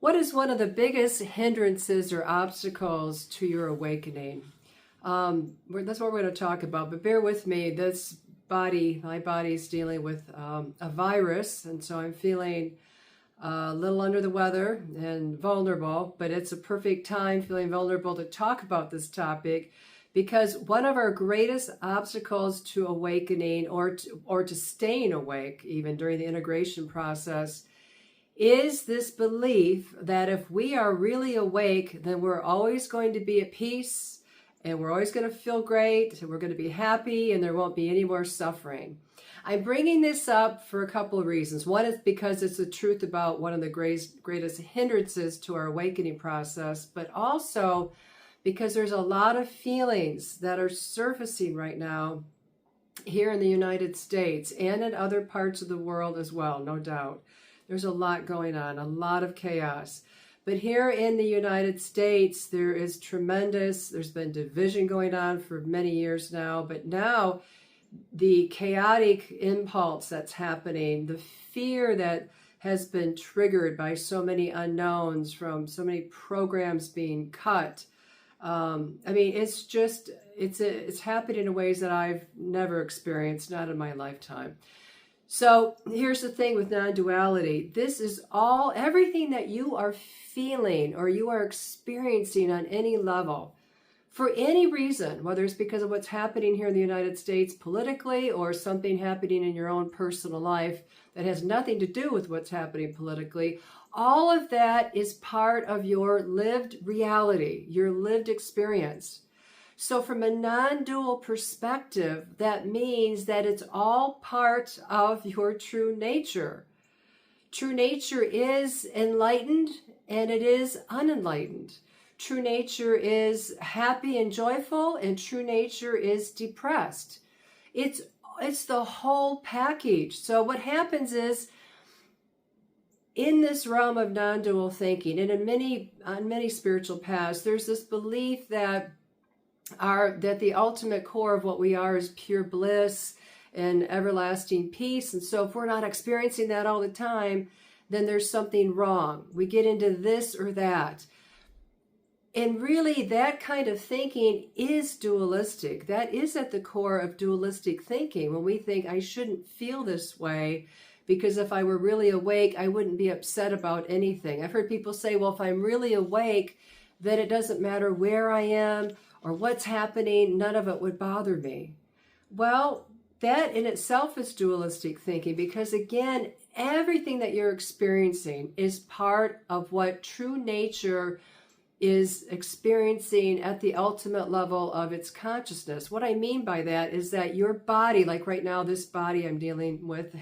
What is one of the biggest hindrances or obstacles to your awakening? That's what we're going to talk about, but bear with me. This body, my body's dealing with a virus, and so I'm feeling a little under the weather and vulnerable, but it's a perfect time, feeling vulnerable, to talk about this topic, because one of our greatest obstacles to awakening or to staying awake, even during the integration process, is this belief that if we are really awake, then we're always going to be at peace, and we're always going to feel great, and we're going to be happy, and there won't be any more suffering. I'm bringing this up for a couple of reasons. One is because it's the truth about one of the greatest hindrances to our awakening process, but also because there's a lot of feelings that are surfacing right now here in the United States and in other parts of the world as well, no doubt. There's a lot going on, a lot of chaos. But here in the United States, there is there's been division going on for many years now, but now the chaotic impulse that's happening, the fear that has been triggered by so many unknowns from so many programs being cut. It's happening in ways that I've never experienced, not in my lifetime. So here's the thing with non-duality. This is everything that you are feeling or you are experiencing on any level, for any reason, whether it's because of what's happening here in the United States politically or something happening in your own personal life that has nothing to do with what's happening politically, all of that is part of your lived reality, your lived experience. So from a non-dual perspective, that means that it's all part of your true nature. True nature is enlightened and it is unenlightened. True nature is happy and joyful, and true nature is depressed. It's the whole package. So what happens is, in this realm of non-dual thinking, and on many spiritual paths, there's this belief that the ultimate core of what we are is pure bliss and everlasting peace. And so if we're not experiencing that all the time, then there's something wrong. We get into this or that. And really, that kind of thinking is dualistic. That is at the core of dualistic thinking, when we think, I shouldn't feel this way, because if I were really awake, I wouldn't be upset about anything. I've heard people say, well, if I'm really awake, then it doesn't matter where I am or what's happening, none of it would bother me. Well, that in itself is dualistic thinking, because again, everything that you're experiencing is part of what true nature is experiencing at the ultimate level of its consciousness. What I mean by that is that your body, like right now, this body I'm dealing with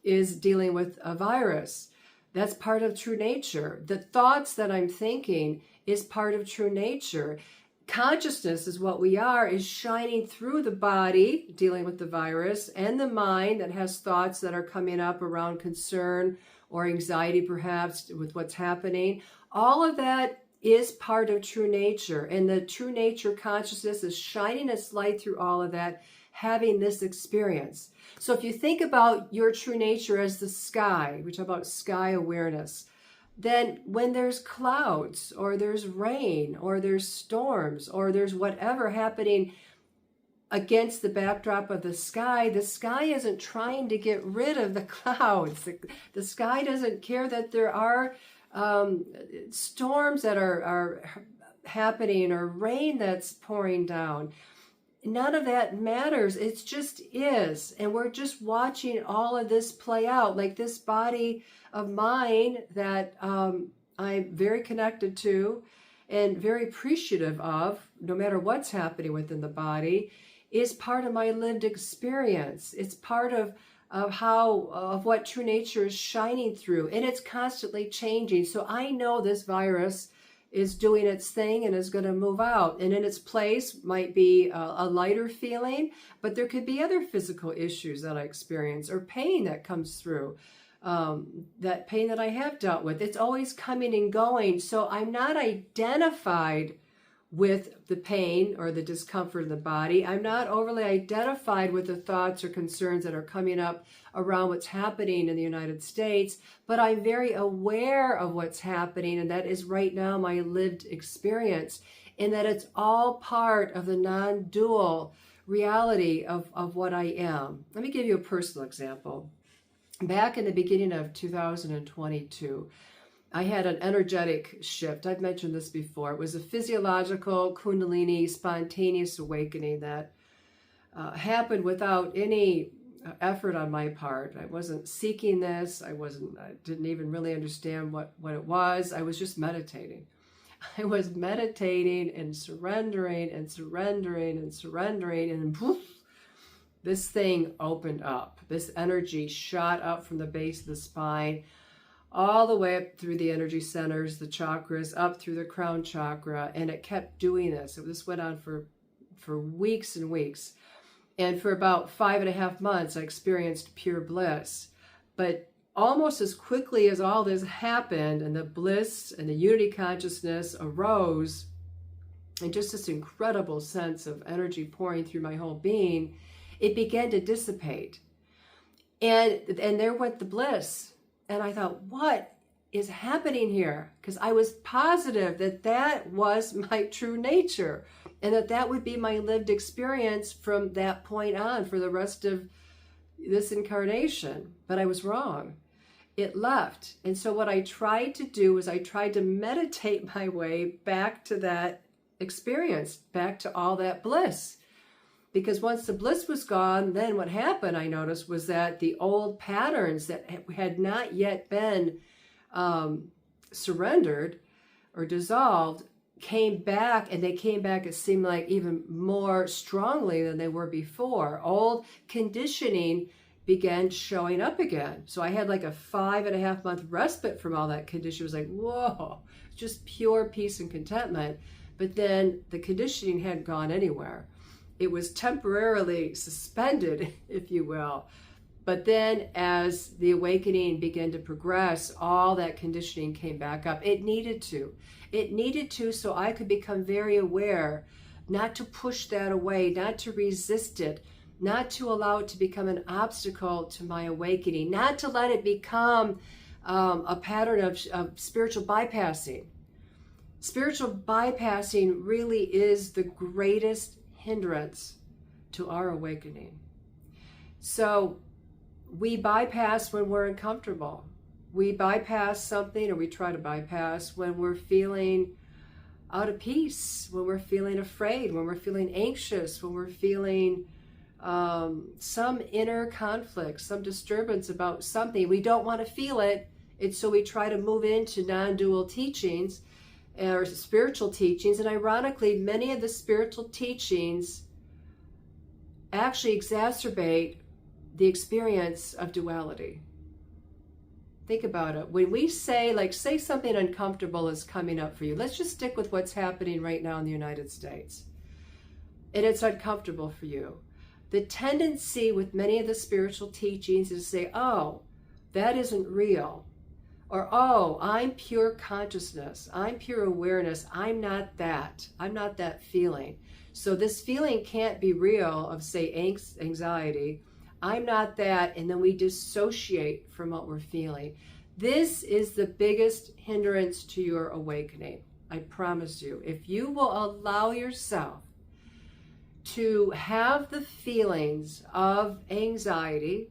is dealing with a virus. That's part of true nature. The thoughts that I'm thinking is part of true nature. Consciousness is what we are, is shining through the body, dealing with the virus, and the mind that has thoughts that are coming up around concern or anxiety, perhaps, with what's happening. All of that is part of true nature, and the true nature consciousness is shining its light through all of that, having this experience. So if you think about your true nature as the sky, we talk about sky awareness, then when there's clouds or there's rain or there's storms or there's whatever happening against the backdrop of the sky isn't trying to get rid of the clouds. The sky doesn't care that there are storms that are happening or rain that's pouring down. None of that matters. It just is. And we're just watching all of this play out, like this body of mine that I'm very connected to and very appreciative of, no matter what's happening within the body, is part of my lived experience. It's part of what true nature is shining through, and it's constantly changing. So I know this virus is doing its thing and is going to move out, and in its place might be a lighter feeling, but there could be other physical issues that I experience or pain that comes through, that pain that I have dealt with. It's always coming and going. So I'm not identified with the pain or the discomfort in the body. I'm not overly identified with the thoughts or concerns that are coming up around what's happening in the United States, but I'm very aware of what's happening, and that is right now my lived experience, and that it's all part of the non-dual reality of what I am. Let me give you a personal example. Back in the beginning of 2022, I had an energetic shift. I've mentioned this before. It was a physiological Kundalini spontaneous awakening that happened without any effort on my part. I wasn't seeking this. I didn't even really understand what it was. I was just meditating. I was meditating and surrendering and surrendering and surrendering, and poof, this thing opened up. This energy shot up from the base of the spine, all the way up through the energy centers, the chakras, up through the crown chakra, and it kept doing this. This went on for weeks and weeks. And for about 5.5 months, I experienced pure bliss. But almost as quickly as all this happened, and the bliss and the unity consciousness arose, and just this incredible sense of energy pouring through my whole being, it began to dissipate. And there went the bliss. And I thought, what is happening here? Because I was positive that that was my true nature, and that would be my lived experience from that point on for the rest of this incarnation. But I was wrong. It left. And so what I tried to do was I tried to meditate my way back to that experience, back to all that bliss. Because once the bliss was gone, then what happened, I noticed, was that the old patterns that had not yet been surrendered or dissolved came back, and they came back, it seemed like, even more strongly than they were before. Old conditioning began showing up again. So I had like a 5.5 month respite from all that condition. It was like, whoa, just pure peace and contentment. But then the conditioning hadn't gone anywhere. It was temporarily suspended, if you will. But then as the awakening began to progress, all that conditioning came back up. It needed to. It needed to, so I could become very aware, not to push that away, not to resist it, not to allow it to become an obstacle to my awakening, not to let it become a pattern of spiritual bypassing. Spiritual bypassing really is the greatest hindrance to our awakening. So we bypass when we're uncomfortable. We bypass something, or we try to bypass when we're feeling out of peace, when we're feeling afraid, when we're feeling anxious, when we're feeling some inner conflict, some disturbance about something. We don't want to feel it, and so we try to move into non-dual teachings or spiritual teachings. And ironically, many of the spiritual teachings actually exacerbate the experience of duality. Think about it. When we say, like, say something uncomfortable is coming up for you. Let's just stick with what's happening right now in the United States. And it's uncomfortable for you. The tendency with many of the spiritual teachings is to say, oh, that isn't real. Or, oh, I'm pure consciousness. I'm pure awareness. I'm not that. I'm not that feeling. So this feeling can't be real of, say, anxiety. I'm not that. And then we dissociate from what we're feeling. This is the biggest hindrance to your awakening. I promise you. If you will allow yourself to have the feelings of anxiety,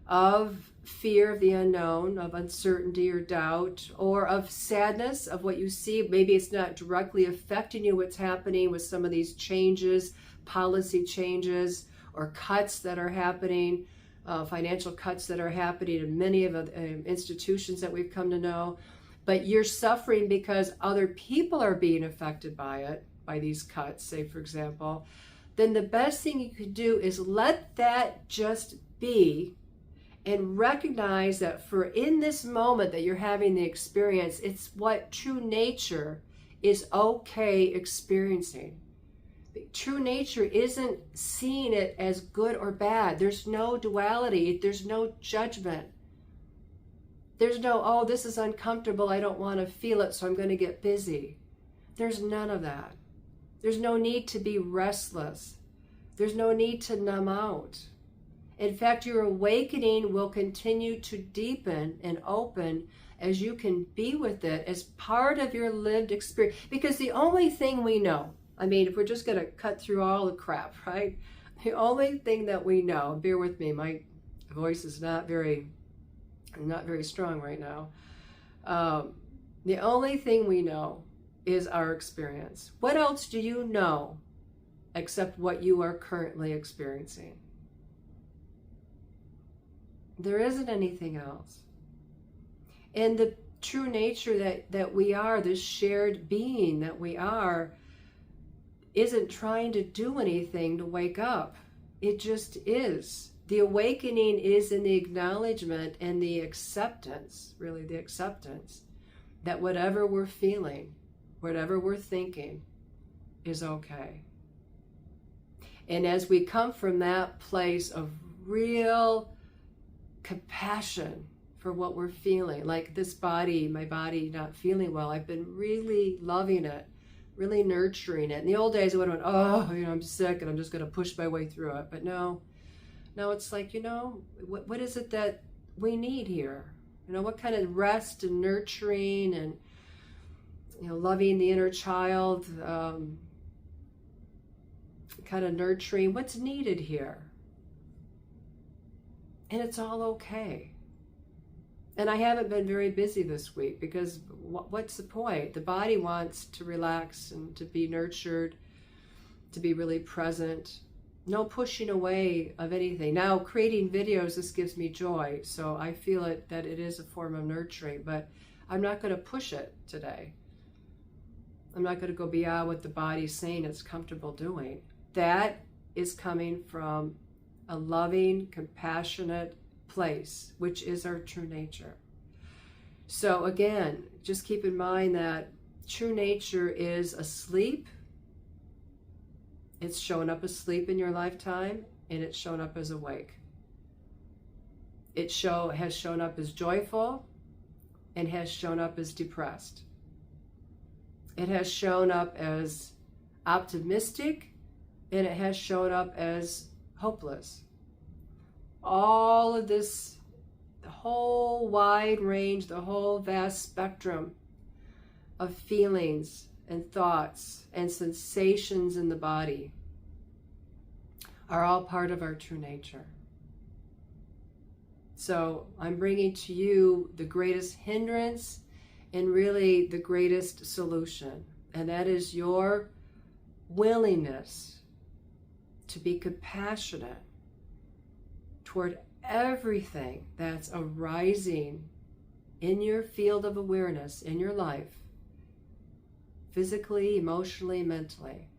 of fear of the unknown, of uncertainty or doubt, or of sadness of what you see. Maybe it's not directly affecting you, what's happening with some of these changes, policy changes, or cuts that are happening, financial cuts that are happening in many of the institutions that we've come to know. But you're suffering because other people are being affected by it, by these cuts, say, for example. Then the best thing you could do is let that just be, and recognize that for in this moment that you're having the experience, it's what true nature is okay experiencing. True nature isn't seeing it as good or bad. There's no duality. There's no judgment. There's no, oh, this is uncomfortable. I don't want to feel it, so I'm going to get busy. There's none of that. There's no need to be restless. There's no need to numb out. In fact, your awakening will continue to deepen and open as you can be with it as part of your lived experience. Because the only thing we know, I mean, if we're just going to cut through all the crap, right? The only thing that we know, bear with me, my voice is not very strong right now. The only thing we know is our experience. What else do you know except what you are currently experiencing? There isn't anything else. And the true nature that we are, this shared being that we are, isn't trying to do anything to wake up. It just is. The awakening is in the acknowledgement and the acceptance, really the acceptance, that whatever we're feeling, whatever we're thinking is okay. And as we come from that place of real compassion for what we're feeling, like this body, my body not feeling well, I've been really loving it, really nurturing it. In the old days, I would have went, oh, I'm sick and I'm just going to push my way through it. But no, it's like, what is it that we need here? What kind of rest and nurturing and, loving the inner child, kind of nurturing, what's needed here? And it's all okay. And I haven't been very busy this week because what's the point? The body wants to relax and to be nurtured, to be really present. No pushing away of anything. Now, creating videos, this gives me joy. So I feel that it is a form of nurturing, but I'm not going to push it today. I'm not going to go beyond what the body's saying it's comfortable doing. That is coming from a loving, compassionate place, which is our true nature. So again, just keep in mind that true nature is asleep. It's shown up asleep in your lifetime, and it's shown up as awake. It has shown up as joyful and has shown up as depressed. It has shown up as optimistic, and it has shown up as hopeless. All of this, the whole wide range, the whole vast spectrum of feelings and thoughts and sensations in the body are all part of our true nature. So I'm bringing to you the greatest hindrance and really the greatest solution, and that is your willingness to be compassionate toward everything that's arising in your field of awareness, in your life, physically, emotionally, mentally,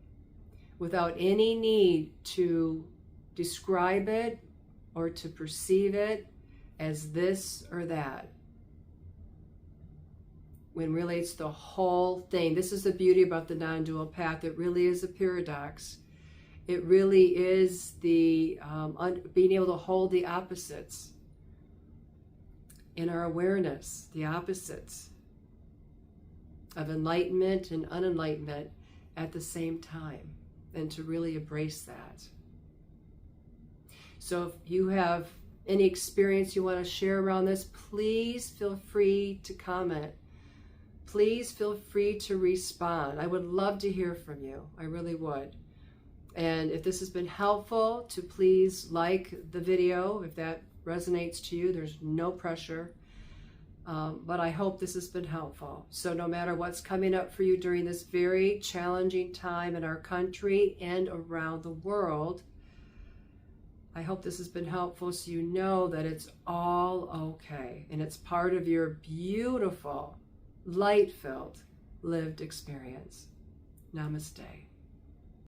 without any need to describe it or to perceive it as this or that. When really it's the whole thing. This is the beauty about the non-dual path. It really is a paradox. It really is the being able to hold the opposites in our awareness, the opposites of enlightenment and unenlightenment at the same time, and to really embrace that. So if you have any experience you want to share around this, please feel free to comment. Please feel free to respond. I would love to hear from you. I really would. And if this has been helpful, to please like the video. If that resonates to you, there's no pressure. But I hope this has been helpful. So no matter what's coming up for you during this very challenging time in our country and around the world, I hope this has been helpful so you know that it's all okay. And it's part of your beautiful, light-filled, lived experience. Namaste.